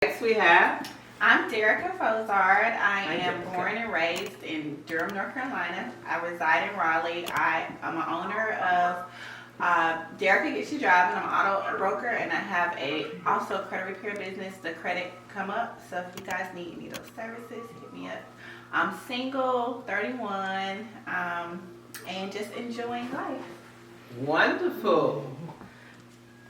Next we have. I'm Derica Fozard. I Hi, am Derica. born and raised in Durham, North Carolina. I reside in Raleigh. I'm an owner of Derica Gets You Driving. I'm an auto broker, and I have also a credit repair business, the Credit Come Up. So if you guys need any of those services, hit me up. I'm single, 31, and just enjoying life. Wonderful.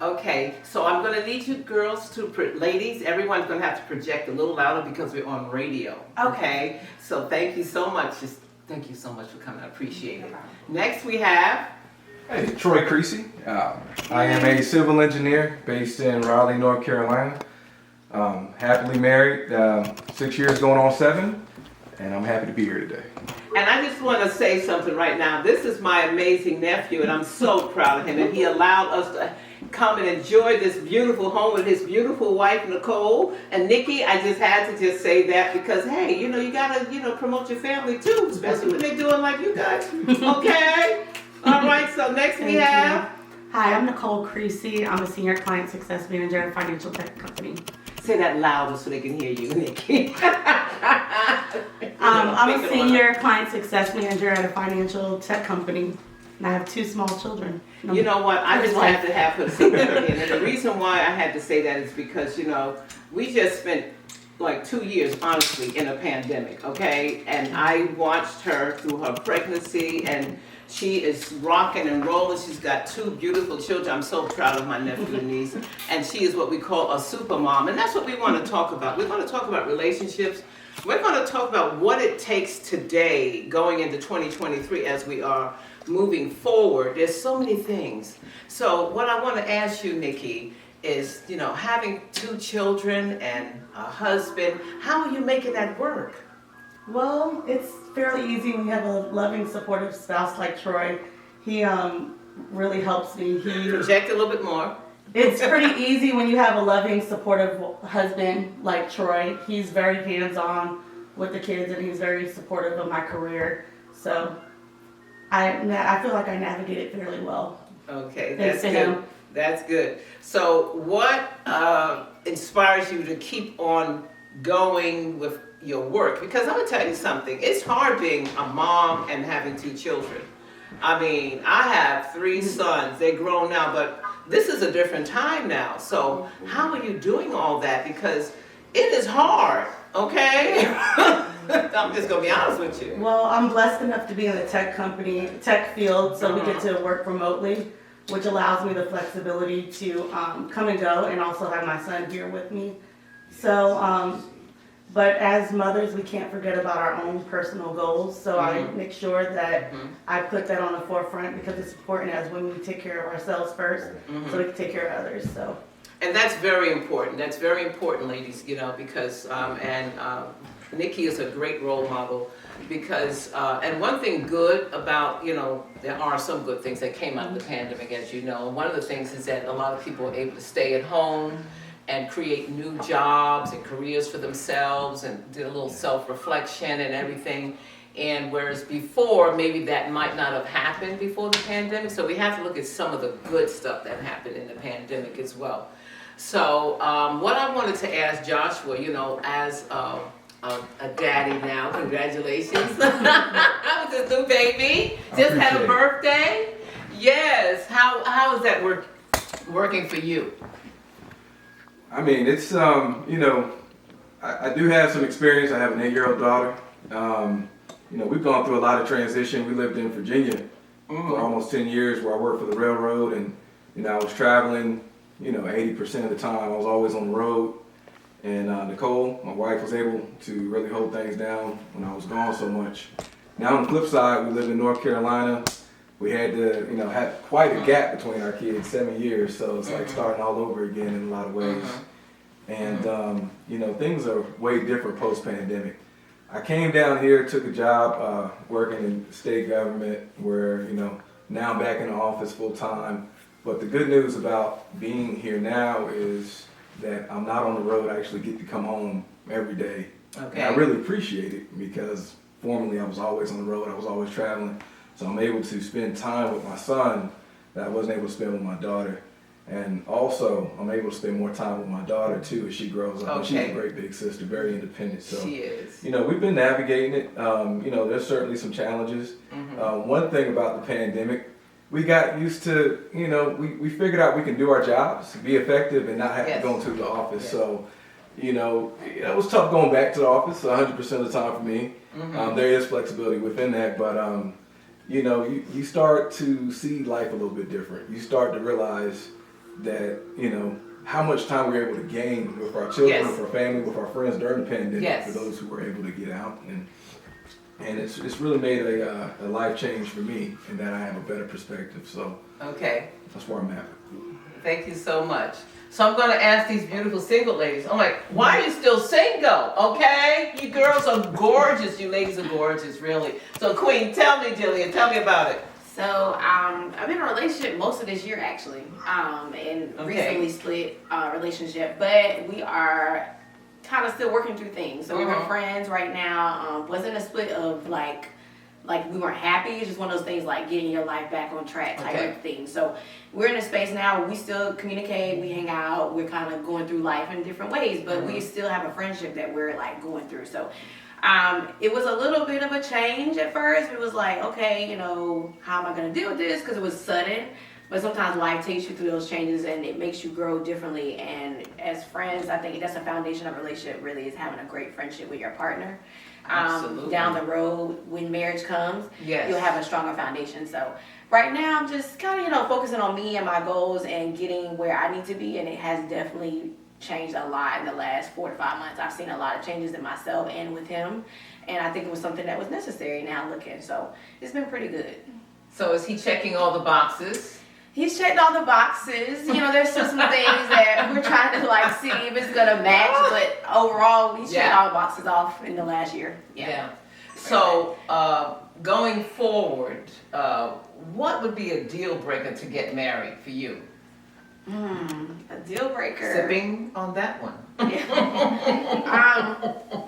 Okay, so I'm going to need you girls to, ladies, everyone's going to have to project a little louder because we're on radio. Okay? So thank you so much. Thank you so much for coming. I appreciate it. Next we have. Hey, Troy Creasy. I am a civil engineer based in Raleigh, North Carolina. Happily married, 6 years going on 7, and I'm happy to be here today. And I just want to say something right now. This is my amazing nephew, and I'm so proud of him. And he allowed us to come and enjoy this beautiful home with his beautiful wife, Nicole. And Nikki, I just had to just say that because, hey, you got to, promote your family too, especially when they're doing like you guys. Okay? All right, so next we have. Hi, I'm Nicole Creasy. I'm a senior client success manager at a financial tech company. Say that louder so they can hear you, Nikki. I'm a senior client success manager at a financial tech company, and I have 2 small children. You know what? I just had to have her say that again. And the reason why I had to say that is because, we just spent like 2 years, honestly, in a pandemic, okay? And I watched her through her pregnancy, and she is rocking and rolling. She's got 2 beautiful children. I'm so proud of my nephew and niece. And she is what we call a super mom. And that's what we want to talk about. We're going to talk about relationships. We're going to talk about what it takes today going into 2023 as we are moving forward. There's so many things. So what I want to ask you, Nikki, is, having 2 children and a husband, how are you making that work? Well, it's fairly easy when you have a loving, supportive spouse like Troy. He really helps me. Project a little bit more. It's pretty easy when you have a loving, supportive husband like Troy. He's very hands-on with the kids, and he's very supportive of my career. So I feel like I navigate it fairly well. Okay, Thanks that's to good. him. That's good. So what inspires you to keep on going with your work? Because I'm going to tell you something. It's hard being a mom and having 2 children. I mean, I have 3 sons. They're grown now, but this is a different time now. So how are you doing all that? Because it is hard, okay? I'm just going to be honest with you. Well, I'm blessed enough to be in the tech field, so we get to work remotely, which allows me the flexibility to come and go, and also have my son here with me. So, but as mothers, we can't forget about our own personal goals. So I make sure that I put that on the forefront because it's important as women we take care of ourselves first, so we can take care of others. So. And that's very important. That's very important, ladies, because, Nikki is a great role model because, and one thing good about, there are some good things that came out of the pandemic, as you know. One of the things is that a lot of people were able to stay at home and create new jobs and careers for themselves and did a little self-reflection and everything. And whereas before, maybe that might not have happened before the pandemic. So we have to look at some of the good stuff that happened in the pandemic as well. So what I wanted to ask Joshua, as a daddy now, congratulations. With this new baby, just had a birthday. Yes, how is that working for you? I mean, it's, I do have some experience. I have an 8-year-old daughter. We've gone through a lot of transition. We lived in Virginia for almost 10 years where I worked for the railroad, and, I was traveling, 80% of the time. I was always on the road. And Nicole, my wife, was able to really hold things down when I was gone so much. Now on the flip side, we lived in North Carolina. We had to, had quite a gap between our kids, 7 years. So it's like starting all over again in a lot of ways. And, things are way different post-pandemic. I came down here, took a job working in state government where, now I'm back in the office full time. But the good news about being here now is that I'm not on the road. I actually get to come home every day. Okay. And I really appreciate it because formerly I was always on the road. I was always traveling. So I'm able to spend time with my son that I wasn't able to spend with my daughter. And also, I'm able to spend more time with my daughter too as she grows up. And she's Okay. a great big sister, very independent. So, She is. you know, we've been navigating it. You know, there's certainly some challenges. One thing about the pandemic, we got used to, you know, we figured out we can do our jobs, be effective, and not have Yes. to go into the office. Yes. So, you know, it was tough going back to the office 100% of the time for me. There is flexibility within that, but you know, you start to see life a little bit different. You start to realize that, you know, how much time we're able to gain with our children, Yes. with our family, with our friends during the pandemic. Yes. For those who were able to get out, and it's really made a life change for me, in that I have a better perspective. So Okay. that's where I'm at. Thank you so much. So I'm going to ask these beautiful single ladies. I'm like, why are you still single? Okay, you girls are gorgeous. You ladies are gorgeous, really. So Queen, tell me, Jillian, tell me about it. So I've been in a relationship most of this year actually, and Okay. recently split relationship, but we are kind of still working through things. So we're friends right now. Wasn't a split of like we weren't happy. It's just one of those things like getting your life back on track type Okay. of thing. So we're in a space now where we still communicate, we hang out, we're kind of going through life in different ways, but we still have a friendship that we're like going through. So it was a little bit of a change at first. It was like, okay, you know, how am I going to deal with this? Because it was sudden. But sometimes life takes you through those changes and it makes you grow differently. And as friends, I think that's a foundation of a relationship, really, is having a great friendship with your partner. Absolutely. Down the road, when marriage comes, Yes. you'll have a stronger foundation. So right now, I'm just kind of, you know, focusing on me and my goals and getting where I need to be. And it has definitely changed a lot in the last 4 to 5 months. I've seen a lot of changes in myself and with him. And I think it was something that was necessary now looking. So it's been pretty good. So is he checking all the boxes? He's checked all the boxes. You know, there's still some things that we're trying to like see if it's gonna match, but overall, he's checked Yeah. all the boxes off in the last year. Yeah. So going forward, what would be a deal breaker to get married for you? A deal breaker. Sipping on that one.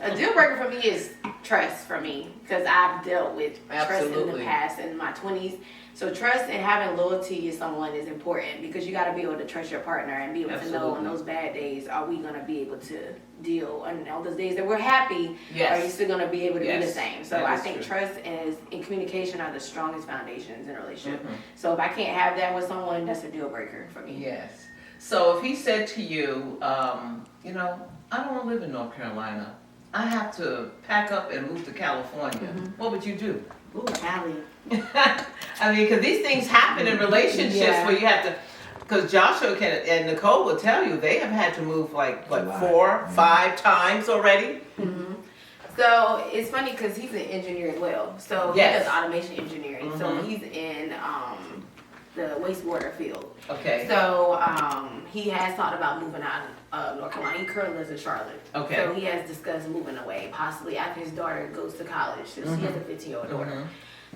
A deal breaker for me is trust for me because I've dealt with trust in Absolutely. the past in my 20s. So trust and having loyalty to someone is important because you got to be able to trust your partner and be able to know on Absolutely. those bad days, are we going to be able to deal? And on those days that we're happy, Yes. are you still going to be able to be the Yes. same? So That I is think true. trust and communication are the strongest foundations in a relationship. Mhm. So if I can't have that with someone, that's a deal breaker for me. Yes. So if he said to you, you know, I don't want to live in North Carolina. I have to pack up and move to California. What would you do? Ooh, Cali. I mean, because these things happen in relationships Yeah. where you have to. Because Joshua and Nicole will tell you they have had to move like what, A lot. 4, 5 times already. So it's funny because he's an engineer as well. So Yes. he does automation engineering. So Mhm. he's in the wastewater field. Okay. So he has thought about moving out of North Carolina. He currently lives in Charlotte. Okay. So he has discussed moving away, possibly after his daughter goes to college. So she has a 15-year-old daughter. Mhm.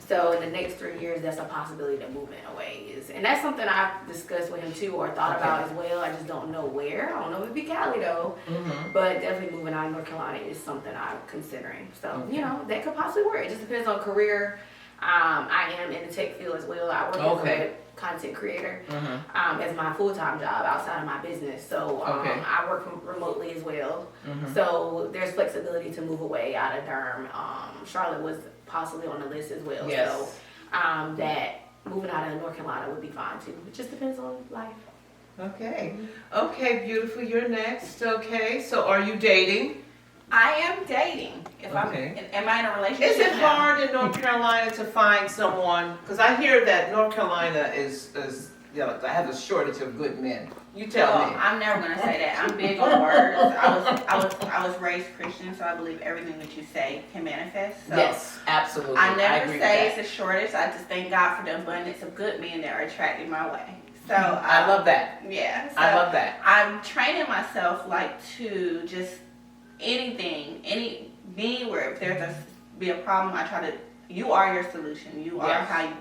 So in the next 3 years, that's a possibility that moving away is, and that's something I've discussed with him too, or thought about as well. I just don't know where. I don't know if it'd be Cali though, Mhm. but definitely moving out of North Carolina is something I'm considering. So Okay. you know that could possibly work. It just depends on career. I am in the tech field as well. I work as a Okay. web content creator Mhm. as my full-time job outside of my business. So Okay. I work remotely as well. Mhm. So there's flexibility to move away out of Durham. Charlotte was possibly on the list as well. Yes. So that moving out of North Carolina would be fine too. It just depends on life. Okay. Okay, beautiful. You're next. Okay. So are you dating? I am dating. If Okay. am I in a relationship? Is it now? hard in North Carolina to find someone? Because I hear that North Carolina is you know, has a shortage of good men. You tell Well, me. I'm never gonna say that. I'm big on words. I was raised Christian, so I believe everything that you say can manifest. So Yes, absolutely. I never agree say with it's a shortage. I just thank God for the abundance of good men that are attracted my way. So that. I love that. Yeah. So I love that. I'm training myself like to just anything, being where if there's be a problem, I try to. You are your solution. You are Yes. how you